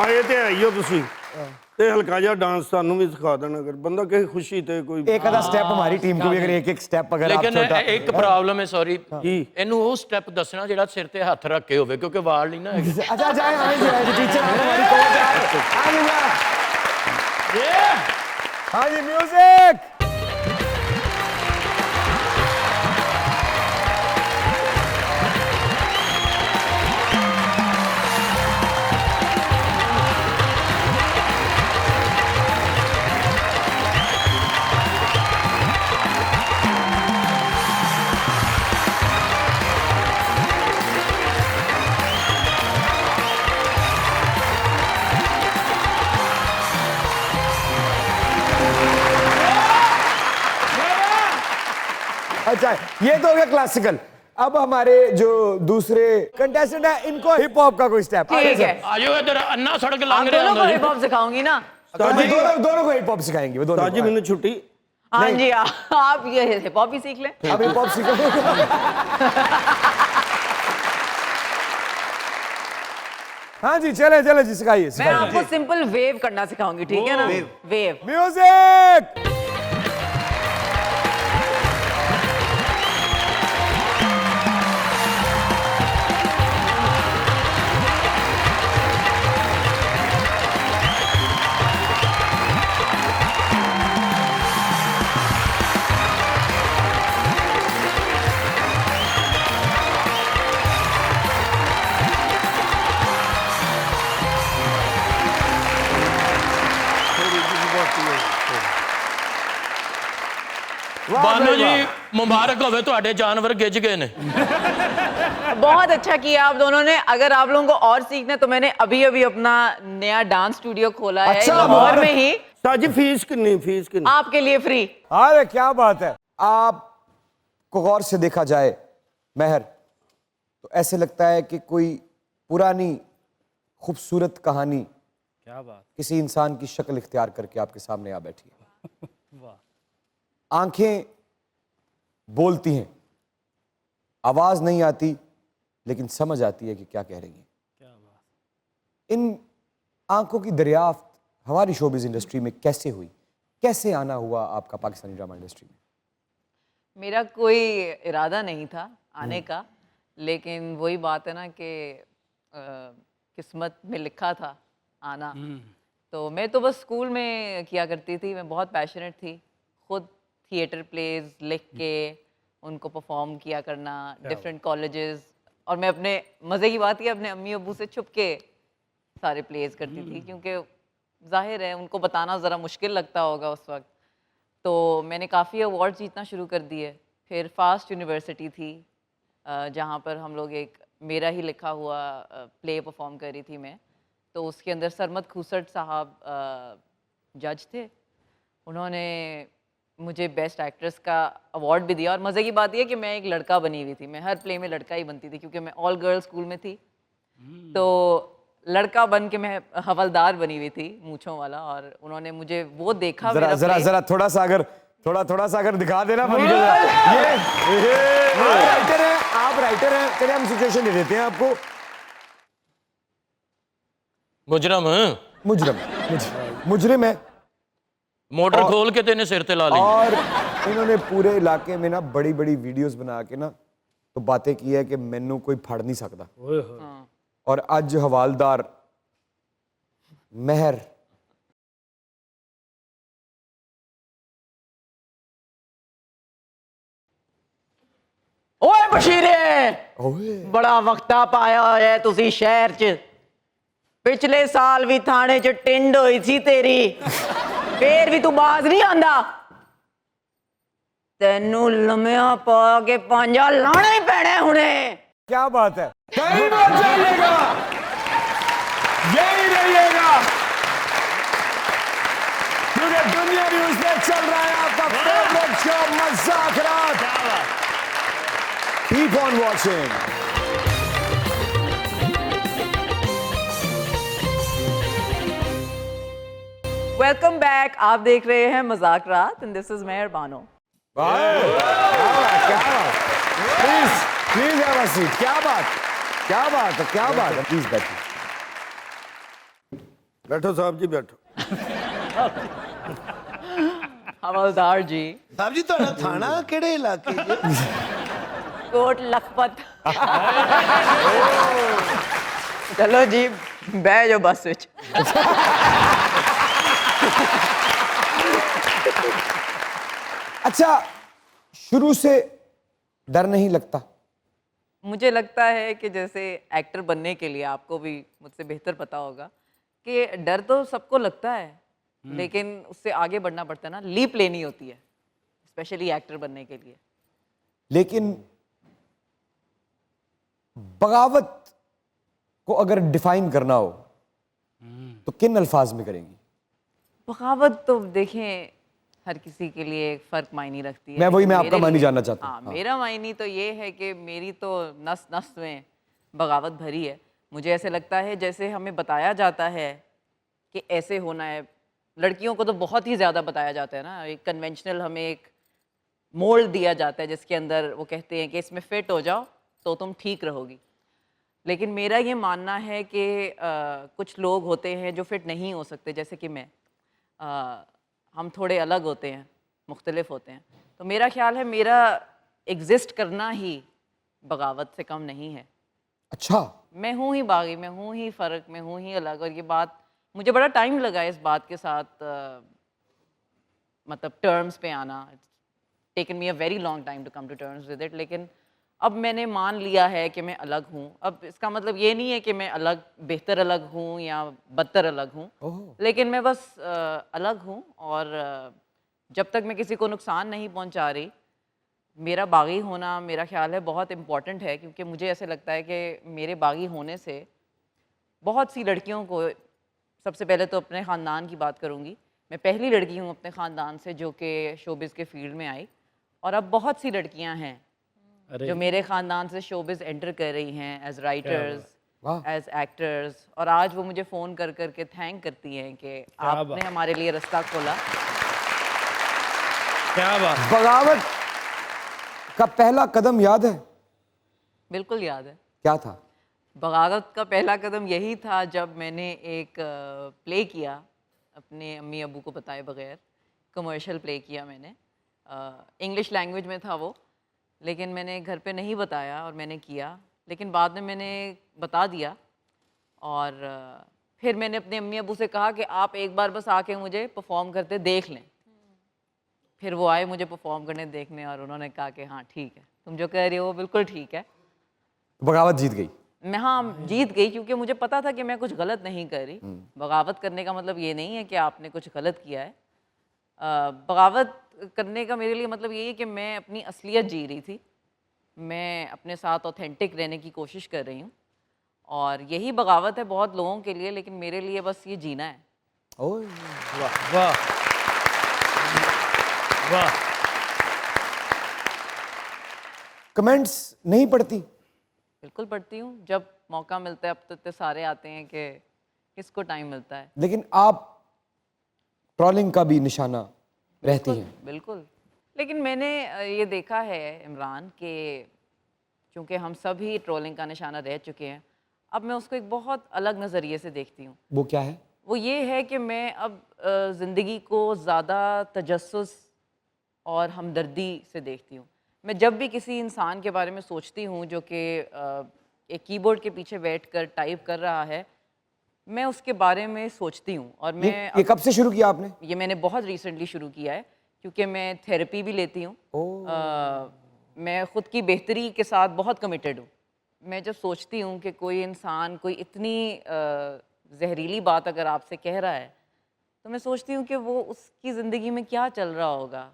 ਆਏ ਤੇ ਆਈਓ ਤੁਸੀਂ ਤੇ ਹਲਕਾ ਜਿਹਾ ਡਾਂਸ ਸਾਨੂੰ ਵੀ ਸਿਖਾ ਦੇਣਾ ਅਗਰ ਬੰਦਾ ਕਿਸੇ ਖੁਸ਼ੀ ਤੇ ਕੋਈ एक आधा स्टेप हमारी टीम को भी अगर एक एक स्टेप अगर आप लेकिन छोटा एक प्रॉब्लम है सॉरी ਕੀ ਇਹਨੂੰ ਉਹ ਸਟੈਪ ਦੱਸਣਾ ਜਿਹੜਾ ਸਿਰ ਤੇ ਹੱਥ ਰੱਖ ਕੇ ਹੋਵੇ ਕਿਉਂਕਿ ਵਾਲ ਨਹੀਂ ਨਾ ਹੈਗੇ अच्छा जाए हमें टीचर हमारी कोच हाँ जी म्यूजिक अच्छा ये तो हो गया क्लासिकल। अब हमारे जो दूसरे कंटेस्टेंट है इनको हिप हॉप का कोई स्टेप ठीक है ਆਜੋ ਇਧਰ ਅੰਨਾ ਸੜਕ आप ਲੰਘ ਰਿਹਾ दोनों को ਹੁੰਦਾ हिप हॉप सिखाऊंगी ना दोनों को हिप हॉप सिखाएंगे वो दोनों ਤਾਜੀ को। ਮੈਨੂੰ ਛੁੱਟੀ हाँ जी आप ये हिप हॉप भी सीख लें अब हिप हॉप सिखाएंगे हाँ जी चले चले जी सिखाइए मैं सिखाइए आपको सिंपल वेव करना सिखाऊंगी ठीक है ना वेव म्यूजिक ਬਾਨੋ ਜੀ ਮੁਬਾਰਕ ਹੋਵੇ ਤੁਹਾਡੇ ਜਾਨਵਰ ਗਿੱਜ ਗਏ ਨੇ बहुत अच्छा किया आप दोनों ने अगर आप लोगों को और सीखना है तो मैंने अभी अभी अपना नया डांस स्टूडियो खोला है अच्छा, लाहौर में ही ਤਾਜੀ ਫੀਸ ਕਿੰਨੀ आपके लिए फ्री अरे क्या बात है। आप को गौर से देखा जाए महर तो ऐसे लगता है कि कोई पुरानी खूबसूरत कहानी क्या बात किसी इंसान की शक्ल इख्तियार करके आपके सामने आ बैठी है। आंखें बोलती हैं, आवाज नहीं आती लेकिन समझ आती है कि क्या कह रही हैं। क्या बात इन आंखों की दरियाफ्त हमारी शोबिज इंडस्ट्री में कैसे हुई, कैसे आना हुआ आपका पाकिस्तानी ड्रामा इंडस्ट्री में? मेरा कोई इरादा नहीं था आने का लेकिन वही बात है ना कि किस्मत में लिखा था आना तो मैं तो बस स्कूल में किया करती थी मैं बहुत पैशनेट थी खुद थिएटर प्लेज लिख के उनको परफॉर्म किया करना डिफरेंट कॉलेजेस और मैं अपने मज़े की बात है अपने अम्मी अब्बू से छुप के सारे प्लेज करती थी क्योंकि जाहिर है उनको बताना ज़रा मुश्किल लगता होगा उस वक्त तो मैंने काफ़ी अवार्ड जीतना शुरू कर दिए फिर फास्ट यूनिवर्सिटी थी जहाँ पर हम लोग एक मेरा ही लिखा हुआ प्ले परफॉर्म कर रही थी मैं तो उसके अंदर सरमद खूसट साहब जज थे उन्होंने मुझे बेस्ट एक्ट्रेस का अवार्ड भी दिया और मज़े की बात यह कि मैं एक लड़का बनी हुई थी मैं हर प्ले में लड़का ही बनती थी क्योंकि मैं ऑल गर्ल्स स्कूल में थी तो लड़का बन के मैं हवलदार बनी हुई थी मूंछों वाला और उन्होंने मुझे वो देखा जरा जरा जरा थोड़ा सा अगर दिखा देना ये राइटर है आप राइटर हैं चलिए हम सिचुएशन दे देते हैं आपको मुजरम मुजरिम है मोटर खोल के तेने सिर ते ला ली और इन्होंने पूरे इलाके में ना बड़ी बड़ी वीडियोस बना के ना तो बातें की है कि मैनू कोई फड़ नहीं सकता और अज हवालदार महर ओए बशीरे बड़ा वक्ता पाया है तुसी शहर च पिछले साल भी थाने च टिंड हुई सी तेरी फिर भी तू बाज नहीं आंदा तेनू लम्या पा के पांजा लाने ही पैने हुणे क्या बात है कहीं मत जाइएगा यही रहिएगा क्योंकि दुनिया न्यूज़ में चल रहा है आपका favourite show Mazaak Raat keep on watching welcome back आप देख रहे हैं Mazaak Raat and this is Mehar Bano please please have a seat क्या बात है प्लीज बैठिए बैठो साहब जी बैठो। हवलदार जी, ਸਾਹਿਬ ਜੀ ਤੁਹਾਡਾ ਥਾਣਾ ਕਿਹੜੇ ਇਲਾਕੇ 'ਚ? कोट लखपत। चलो जी, बह जाओ बस विच। अच्छा, शुरू से डर नहीं लगता? मुझे लगता है कि जैसे एक्टर बनने के लिए आपको भी मुझसे बेहतर पता होगा कि डर तो सबको लगता है, लेकिन उससे आगे बढ़ना पड़ता है ना, लीप लेनी होती है, स्पेशली एक्टर बनने के लिए। लेकिन बगावत को अगर डिफाइन करना हो तो किन अल्फाज में करेंगी? बगावत तो देखें हर किसी के लिए एक फ़र्क मायने रखती है। मैं लेकिन आपका मेरे मायने लिए- जानना चाहता हूँ। हाँ, मेरा मायने तो ये है कि मेरी तो नस नस में बगावत भरी है। मुझे ऐसे लगता है जैसे हमें बताया जाता है कि ऐसे होना है। लड़कियों को तो बहुत ही ज़्यादा बताया जाता है ना, एक कन्वेंशनल हमें एक मोल्ड दिया जाता है जिसके अंदर वो कहते हैं कि इसमें फिट हो जाओ तो तुम ठीक रहोगी। लेकिन मेरा ये मानना है कि कुछ लोग होते हैं जो फिट नहीं हो सकते, जैसे कि मैं। हम थोड़े अलग होते हैं, मुख्तलिफ होते हैं। तो मेरा ख्याल है मेरा एग्जिस्ट करना ही बगावत से कम नहीं है। अच्छा, मैं हूँ ही बागी, मैं हूँ ही फ़र्क, मैं हूँ ही अलग। और ये बात मुझे बड़ा टाइम लगा इस बात के साथ मतलब टर्म्स पे आना। Taken me a very long time to come to terms with it. लेकिन अब मैंने मान लिया है कि मैं अलग हूँ। अब इसका मतलब ये नहीं है कि मैं अलग बेहतर अलग हूँ या बदतर अलग हूँ, लेकिन मैं बस अलग हूँ। और जब तक मैं किसी को नुकसान नहीं पहुँचा रही, मेरा बागी होना मेरा ख्याल है बहुत इम्पॉर्टेंट है। क्योंकि मुझे ऐसे लगता है कि मेरे बागी होने से बहुत सी लड़कियों को, सबसे पहले तो अपने ख़ानदान की बात करूँगी, मैं पहली लड़की हूँ अपने ख़ानदान से जो कि शोबिज़ के फील्ड में आई। और अब बहुत सी लड़कियाँ हैं जो मेरे ख़ानदान से शोबिज़ एंटर कर रही हैं एज राइटर्स, वाह। As actors. और आज वो मुझे फ़ोन कर कर के थैंक करती हैं कि आपने हमारे लिए रास्ता खोला। क्या बात। बगावत का पहला कदम याद है? बिल्कुल याद है। क्या था? बगावत का पहला कदम यही था जब मैंने एक प्ले किया अपने अम्मी अबू को बताए बगैर। कमर्शियल प्ले किया मैंने, इंग्लिश लैंग्वेज में था वो, लेकिन मैंने घर पे नहीं बताया और मैंने किया। लेकिन बाद में मैंने बता दिया। और फिर मैंने अपने अम्मी अबू से कहा कि आप एक बार बस आके मुझे परफॉर्म करते देख लें। फिर वो आए मुझे परफॉर्म करने देखने और उन्होंने कहा कि हाँ ठीक है, तुम जो कह रही हो वो बिल्कुल ठीक है। बगावत जीत गई। मैं हाँ जीत गई, क्योंकि मुझे पता था कि मैं कुछ गलत नहीं कर रही। बगावत करने का मतलब ये नहीं है कि आपने कुछ गलत किया है। बगावत करने का मेरे लिए मतलब ये है कि मैं अपनी असलियत जी रही थी, मैं अपने साथ ऑथेंटिक रहने की कोशिश कर रही हूँ। और यही बगावत है बहुत लोगों के लिए, लेकिन मेरे लिए बस ये जीना है। ओए, वाह वाह वाह। कमेंट्स नहीं पढ़ती? बिल्कुल पढ़ती हूँ, जब मौका मिलता है। अब तो इतने सारे आते हैं कि किसको टाइम मिलता है। लेकिन आप ट्रोलिंग का भी निशाना रहती हैं। बिल्कुल। लेकिन मैंने ये देखा है इमरान कि चूँकि हम सब ही ट्रोलिंग का निशाना रह चुके हैं, अब मैं उसको एक बहुत अलग नज़रिए से देखती हूँ। वो क्या है? वो ये है कि मैं अब ज़िंदगी को ज़्यादा तजस्सुस और हमदर्दी से देखती हूँ। मैं जब भी किसी इंसान के बारे में सोचती हूँ जो कि एक कीबोर्ड के पीछे बैठकर टाइप कर रहा है, मैं उसके बारे में सोचती हूँ। और मैं ये कब से शुरू किया आपने? ये मैंने बहुत रिसेंटली शुरू किया है, क्योंकि मैं थेरेपी भी लेती हूँ। मैं ख़ुद की बेहतरी के साथ बहुत कमिटेड हूँ। मैं जब सोचती हूँ कि कोई इंसान कोई इतनी जहरीली बात अगर आपसे कह रहा है, तो मैं सोचती हूँ कि वो उसकी ज़िंदगी में क्या चल रहा होगा,